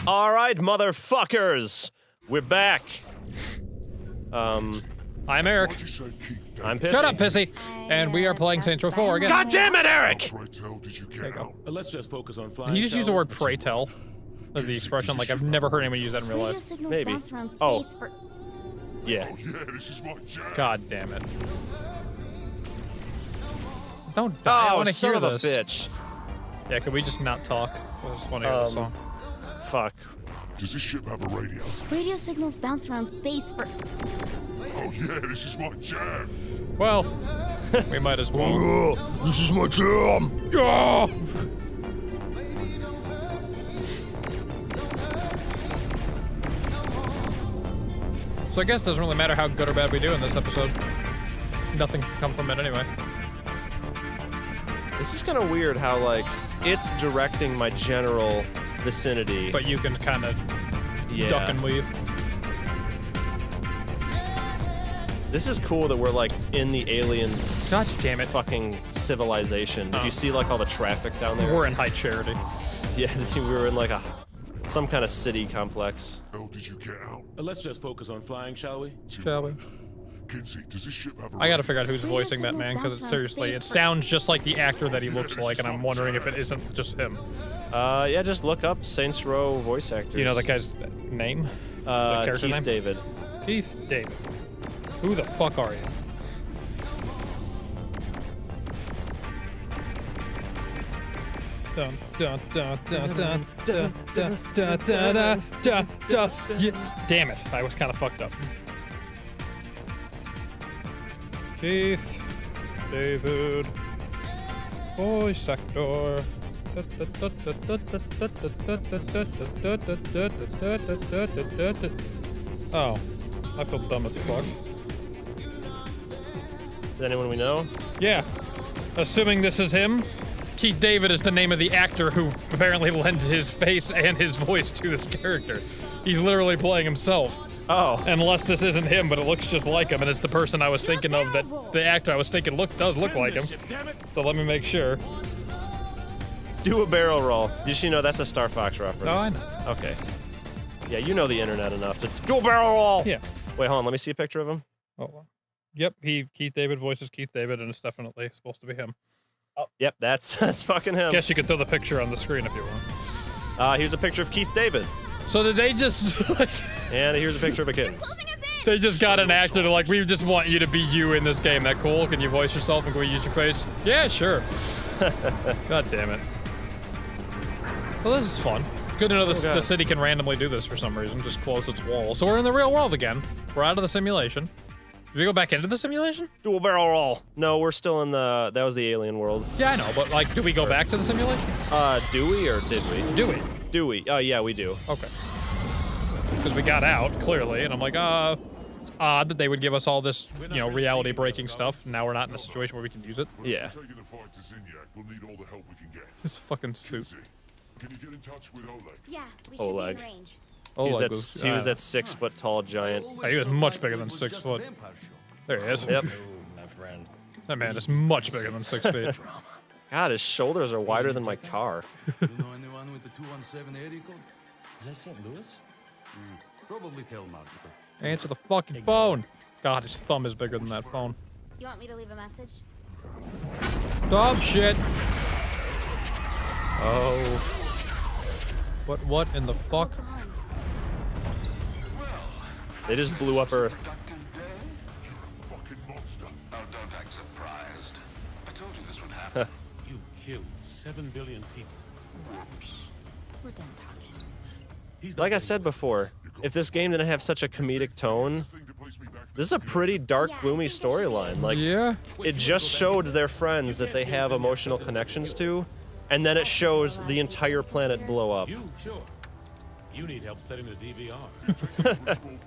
All right, motherfuckers, we're back. I'm Eric. I'm Pissy. Shut up, Pissy. And we are playing Saints Row 4 again. God damn it, Eric! There you go. Let's just focus on flying. Did you just use the word pray tell as the expression? Like, I've never heard anyone use that in real Radio life. signals Maybe. bounce around space Oh. for... Yeah. God damn it. Don't die. I Oh, want to son hear of this. a bitch. Yeah, could we just not talk? I just want to hear the song. Fuck. Does this ship have a radio? Radio signals bounce around space for... Oh yeah, this is my jam. Well, we might as well. This is my jam. Yeah. So I guess it doesn't really matter how good or bad we do in this episode. Nothing can come from it anyway. This is kind of weird how, like, it's directing my general vicinity. But you can kind of yeah. duck and weave. This is cool that we're, like, in the aliens' God damn it. fucking civilization. Did Oh. you see, like, all the traffic down there? We're in high charity. Yeah, we were in, like, some kind of city complex. How did you get out? Let's just focus on flying, shall we? Shall we? Kinsey, does this ship have a I gotta radio? figure out who's Radio voicing that signals man, because bounce seriously, around it space for- sounds just like the actor that he looks like, and I'm wondering if it isn't just him. Yeah, just look up Saints Row voice actors. Do you know that guy's name? the character Keith name? David. Keith David. Who the fuck are you? Dun dun dun dun dun dun dun dun dun dun dun. Yeah. Damn it! I was kind of fucked up. Keith David, voice actor. Oh, I feel dumb as fuck. Is anyone we know? Yeah. Assuming this is him, Keith David is the name of the actor who apparently lends his face and his voice to this character. He's literally playing himself. Oh. Unless this isn't him, but it looks just like him, and it's the person I was thinking of that the actor I was thinking does look like him. So let me make sure. Do a barrel roll. Did you know that's a Star Fox reference? Oh, I know. Okay. Yeah, you know the internet enough to do a barrel roll. Yeah. Wait, hold on. Let me see a picture of him. Oh. Yep, Keith David voices Keith David, and it's definitely supposed to be him. Oh, yep, that's fucking him. Guess you could throw the picture on the screen if you want. Here's a picture of Keith David, So did they just like? and here's a picture of a kid. They just got an actor to like, we just want you to be you in this game. That cool? Can you voice yourself and can we use your face? Yeah, sure. God damn it. Well, this is fun. Good to know Okay. the city can randomly do this for some reason, just close its walls. So we're in the real world again. We're out of the simulation. Did we go back into the simulation? Do a barrel roll. No, we're still in the. That was the alien world. Yeah, I know, but like, do we go back to the simulation? Do we or did we? Do we? Do we? Oh, yeah, we do. Okay. Because we got out, clearly, and I'm like, it's odd that they would give us all this, reality-breaking stuff. Now we're not in a situation where we can use it. Yeah. Taking the fight to Zinyak, we'll need all the help we can get. This fucking suit. Kinsey, can you get in touch with Oleg? Yeah, we should Oleg. be in range. He was that 6 foot tall giant. Oh, he was much bigger than 6 foot. There he is. Yep. My friend. That man is much bigger than 6 feet. God, his shoulders are wider than my car. You know anyone with the 217 area code? Is that St. Louis? Probably telemarketer. Answer the fucking phone. God, his thumb is bigger than that phone. You want me to leave a message? Oh, shit. Oh. What in the fuck? Come on. They just blew up Earth. Fucking monster. Oh, don't act surprised. I told you this would happen. You killed 7 billion people. We're done talking. Like I said before, if this game didn't have such a comedic tone, this is a pretty dark, gloomy storyline. Like, Yeah. it just showed their friends that they have emotional connections to, and then it shows the entire planet blow up. You, sure. You need help setting the DVR. Small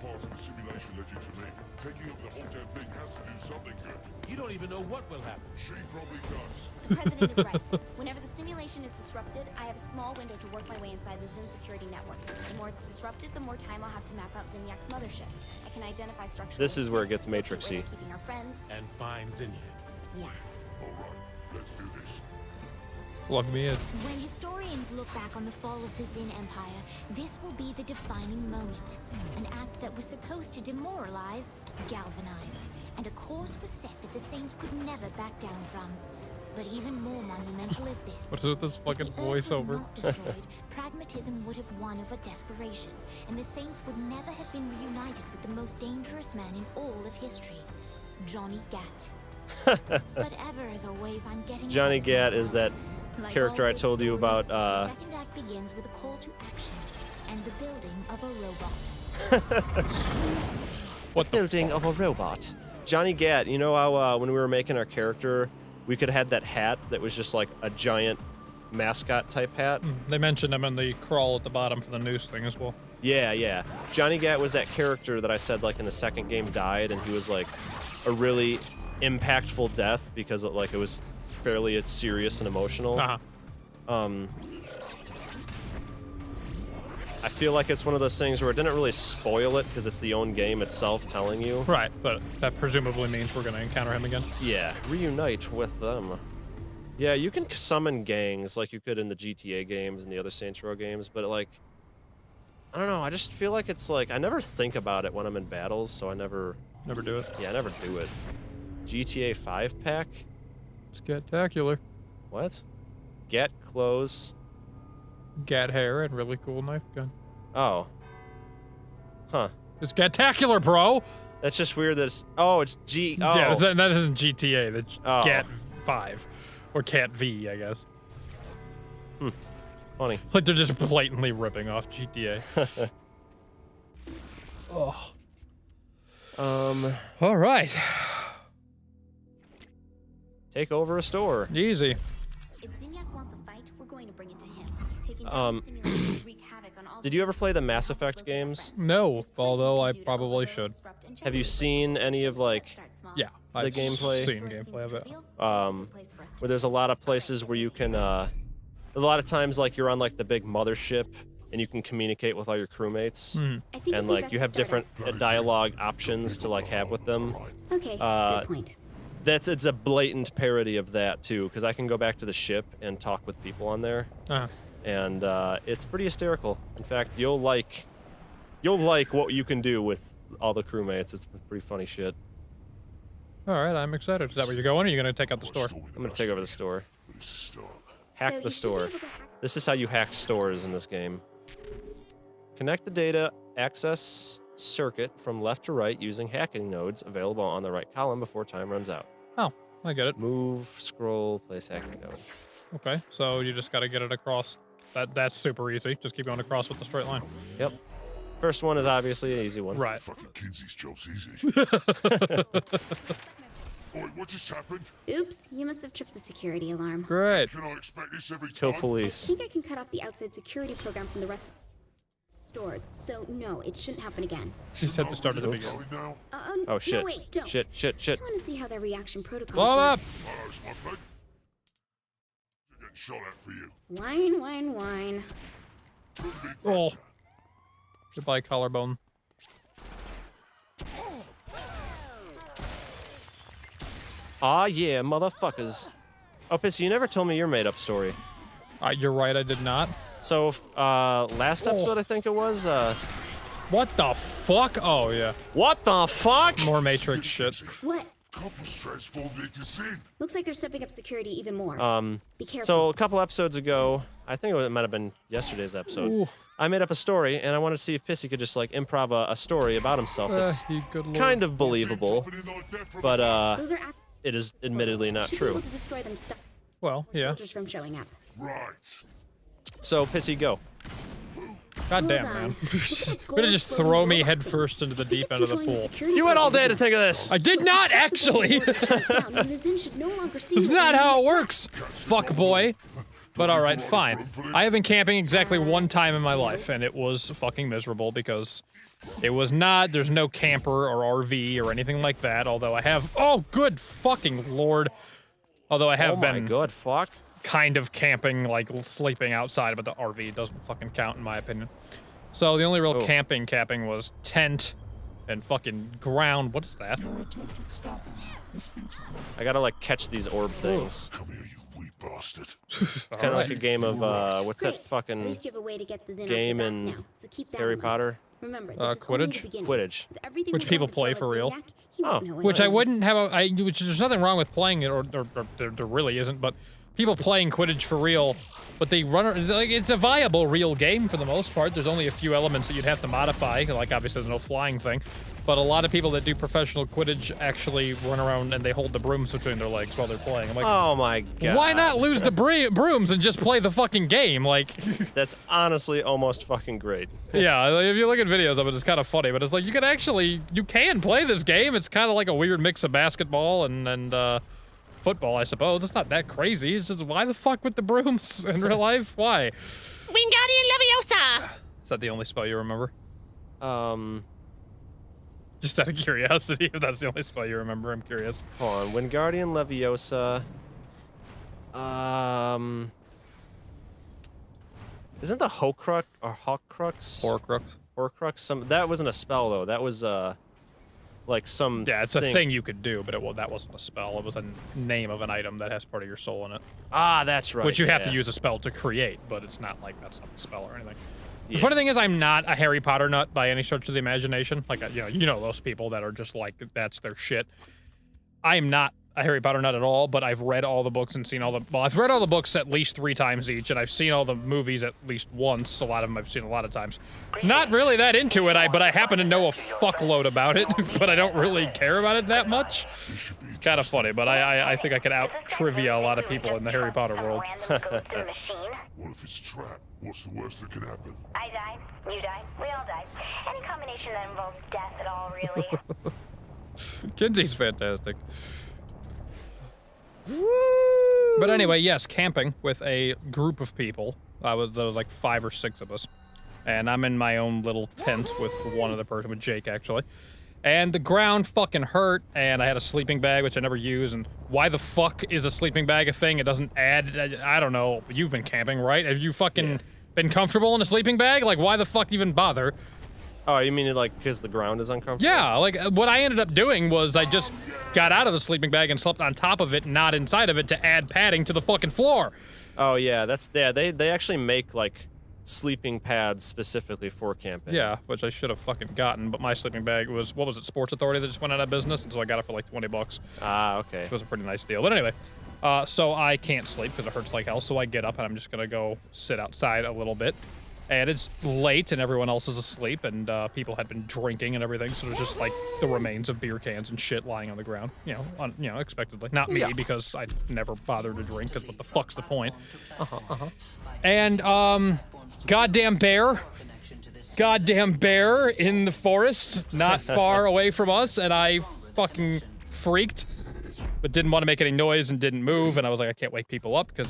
part of the simulation led you to me. Taking up the whole damn thing has to do something good. You don't even know what will happen. She probably does. The president is right. Whenever the simulation is disrupted, I have a small window to work my way inside the Zin security network. The more it's disrupted, the more time I'll have to map out Zinyak's mothership. I can identify structural This is where it weakness, gets locate where Matrixy. they're keeping our friends. And find Zinyak. Yeah. All right, let's do this. Plug me in. When historians look back on the fall of the Zin Empire, this will be the defining moment. An act that was supposed to demoralize, galvanized, and a course was set that the Saints could never back down from. But even more monumental is this. What is with this fucking If the Earth was voiceover? not destroyed, pragmatism would have won over desperation, and the Saints would never have been reunited with the most dangerous man in all of history, Johnny Gat. But ever as always, I'm getting Johnny ahead of Gat is myself. that Like character all I good told you stories, about. the second act begins with a call to action and the building of a robot. What the Building fuck? of a robot. Johnny Gat, you know how when we were making our character, we could have had that hat that was just like a giant mascot type hat? They mentioned him in the crawl at the bottom for the news thing as well. Yeah, yeah. Johnny Gat was that character that I said like in the second game died, and he was like a really impactful death because it was fairly serious and emotional. Uh-huh. I feel like it's one of those things where it didn't really spoil it because it's the own game itself telling you. Right, but that presumably means we're gonna encounter him again. Yeah, reunite with them. Yeah, you can summon gangs like you could in the GTA games and the other Saints Row games, but like, I don't know, I just feel like it's like, I never think about it when I'm in battles, so I never do it. Yeah, I never do it. GTA 5 pack? It's Gat-tacular. What? Get clothes. Gat hair and really cool knife gun. Oh. Huh. It's Gat-tacular, bro! That's just weird that it's, oh, it's G, oh. Yeah, that isn't GTA, that's Oh. Gat 5. Or Cat V, I guess. Funny. Like they're just blatantly ripping off GTA. All right. Take over a store. Easy. If Zinyak wants a fight, we're going to bring it to him. Taking Um, down the simulation would wreak havoc on all Did you ever play the Mass Effect games? No, although I probably should. Have you seen any of like, Yeah, The I've gameplay? seen gameplay of it. where there's a lot of places where you can, a lot of times like you're on like the big mothership and you can communicate with all your crewmates. And like you have different dialogue options to like have with them. Okay, good point. It's a blatant parody of that too, because I can go back to the ship and talk with people on there, Uh-huh. and it's pretty hysterical. In fact, you'll like what you can do with all the crewmates. It's pretty funny shit. All right, I'm excited. Is that where you're going, or are you going to take out the store? I'm gonna take over the store. This is stop. Hack So the you should be store. able to hack- This is how you hack stores in this game. Connect the data access circuit from left to right using hacking nodes available on the right column before time runs out. Oh, I get it. Move, scroll, place hacking node. Okay, so you just got to get it across. That's super easy. Just keep going across with the straight line. Yep. First one is obviously an easy one. Right. Fucking Kinsey's job's easy. Oi, what just happened? Oops, you must have tripped the security alarm. Great. Can I expect this every Kill time? I police. think I can cut off the outside security program from the rest of stores, so no, it shouldn't happen again. She said to start at the beginning. Now? Oh shit. No, wait, don't. Shit, shit, shit. I want to see how their reaction protocols Blow work. up! Hello, Smuggler. You're getting shot at for you. Wine, wine, wine. Oh. Goodbye, collarbone. Aw yeah, motherfuckers. Oh, Pissy, you never told me your made-up story. You're right, I did not. So, last episode I think it was, What the fuck? Oh, yeah. what the fuck? More Matrix shit. What? Couples transformed into sin. Looks like they're stepping up security even more. Be careful. So a couple episodes ago, I think it might have been yesterday's episode, Ooh. I made up a story, and I wanted to see if Pissy could just, like, improv a story about himself that's You good lord. kind of believable, Something like that from but, Those are it is admittedly not should be able true. to destroy them to stop Well, yeah. soldiers from showing up. Right. So, Pissy, go. God damn, Hold on. man. Look at that You're gonna just gold throw me floating headfirst into the deep end of the controlling pool. security You had all day program. to think of this! I did not, actually! Down, and the Zin should no longer see This is what not they how it need. works, fuck boy. But alright, fine. I have been camping exactly one time in my life, and it was fucking miserable because it was not, there's no camper or RV or anything like that, although I have, oh good fucking lord. Although I have Oh my been god, fuck. kind of camping, like sleeping outside, but the RV doesn't fucking count in my opinion. So the only real Oh. camping was tent and fucking ground. What is that? I gotta, like, catch these orb things. Come here, you weep. bastard. It's kind of like a game of what's that Great. At fucking least you have a way to get the Zin game off your in back now. So keep that Harry in mind. Potter? Remember, this is only the Quidditch? beginning. Quidditch. With everything Which we're people going to play throw for at real. Zinyak, he won't know Which I anything. wouldn't have. Which there's nothing wrong with playing it, or there really isn't. But people playing Quidditch for real, but they run like it's a viable real game for the most part. There's only a few elements that you'd have to modify, like obviously there's no flying thing. But a lot of people that do professional Quidditch actually run around and they hold the brooms between their legs while they're playing. I'm like, Oh my god. why not lose the brooms and just play the fucking game? Like, That's honestly almost fucking great. yeah, like, if you look at videos of it, it's kind of funny. But it's like you can play this game. It's kind of like a weird mix of basketball and football, I suppose. It's not that crazy. It's just why the fuck with the brooms in real life? Why? Wingardium Leviosa! Is that the only spell you remember? Um, Just out of curiosity, if that's the only spell you remember, I'm curious. hold on. Wingardium Leviosa. Isn't the Horcrux or Horcrux? Horcrux. Horcrux. That wasn't a spell though. That was like some. Yeah, it's a thing you could do, but that wasn't a spell. It was a name of an item that has part of your soul in it. Ah, that's right. Which you have to yeah. use a spell to create, but it's not like that's not a spell or anything. Yeah. The funny thing is, I'm not a Harry Potter nut by any stretch of the imagination. Like, you know those people that are just like, that's their shit. I am not a Harry Potter nut at all, but I've read all the books and seen I've read all the books at least 3 times each, and I've seen all the movies at least once. A lot of them I've seen a lot of times. Not really that into it, but I happen to know a fuckload about it, but I don't really care about it that much. It's kind of funny, but I think I could out-trivia a lot of people in the Harry Potter world. What if it's trapped? What's the worst that can happen? I die, you die, we all die. Any combination that involves death at all, really. Kinsey's fantastic. But anyway, yes, camping with a group of people. There was like 5 or 6 of us. And I'm in my own little tent with one other person, with Jake, actually. And the ground fucking hurt, and I had a sleeping bag, which I never use, and why the fuck is a sleeping bag a thing? It doesn't add, I don't know, you've been camping, right? Have you fucking been comfortable in a sleeping bag? Like, why the fuck even bother? Oh, you mean like because the ground is uncomfortable? Yeah, like what I ended up doing was I just got out of the sleeping bag and slept on top of it, not inside of it, to add padding to the fucking floor. Oh yeah, they actually make like sleeping pads specifically for camping. Yeah, which I should have fucking gotten, but my sleeping bag was, what was it, Sports Authority that just went out of business, and so I got it for like $20. Ah, okay. Which was a pretty nice deal. But anyway, so I can't sleep because it hurts like hell, so I get up and I'm just gonna go sit outside a little bit. And it's late and everyone else is asleep, and people had been drinking and everything, so there's just like the remains of beer cans and shit lying on the ground, expectedly. Not me, because I never bothered to drink, because what the fuck's the point? And goddamn bear in the forest, not far away from us, and I fucking freaked, but didn't want to make any noise and didn't move, and I was like, I can't wake people up because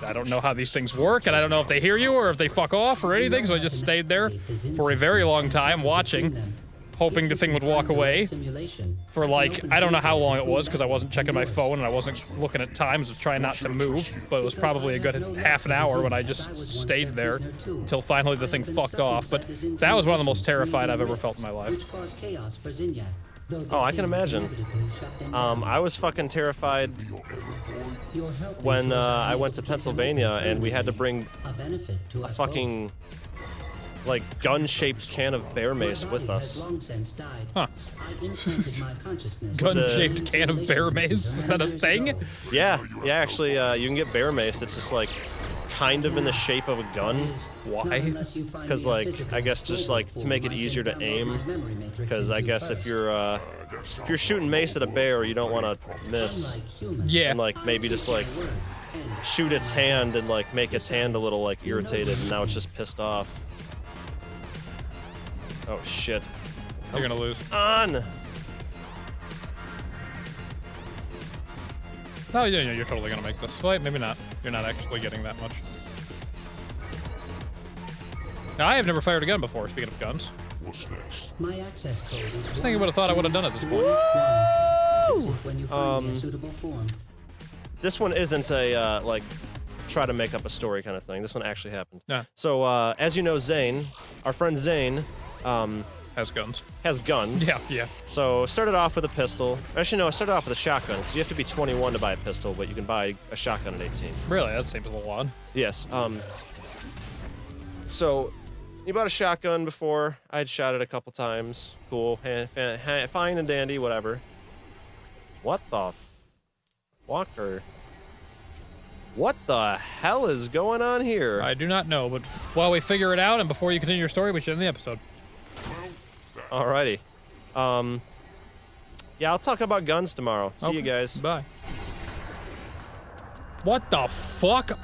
I don't know how these things work, and I don't know if they hear you or if they fuck off or anything, so I just stayed there for a very long time watching, hoping the thing would walk away for like, I don't know how long it was because I wasn't checking my phone and I wasn't looking at times, I was trying not to move, but it was probably a good half an hour when I just stayed there until finally the thing fucked off. But that was one of the most terrified I've ever felt in my life. Oh, I can imagine. I was fucking terrified when I went to Pennsylvania and we had to bring a fucking like gun-shaped can of bear mace with us. Huh. Gun-shaped can of bear mace? Is that a thing? Yeah, actually, you can get bear mace that's just like kind of in the shape of a gun. Why? Because like, I guess just like to make it easier to aim. Because I guess if you're shooting mace at a bear, you don't want to miss. Yeah. And like maybe just like shoot its hand and like make its hand a little like irritated, and now it's just pissed off. Oh shit. You're gonna lose. On! Oh, yeah, you're totally gonna make this. Wait, maybe not. You're not actually getting that much. Now, I have never fired a gun before, speaking of guns. What's next? My access code is I think I would have thought I would have done it at this point. when you find a suitable form. This one isn't a, like, try to make up a story kind of thing. This one actually happened. Yeah. So, as you know, Zane, our friend Zane, Has guns. Has guns. Yeah. So started off with a pistol. Actually, no, I started off with a shotgun because you have to be 21 to buy a pistol, but you can buy a shotgun at 18. Really? That seems a little odd. Yes. So you bought a shotgun before. I'd shot it a couple times. Cool. Fine and dandy. Whatever. What the fucker? What the hell is going on here? I do not know, but while we figure it out and before you continue your story, we should end the episode. Alrighty. Yeah, I'll talk about guns tomorrow. See you guys. Bye. What the fuck?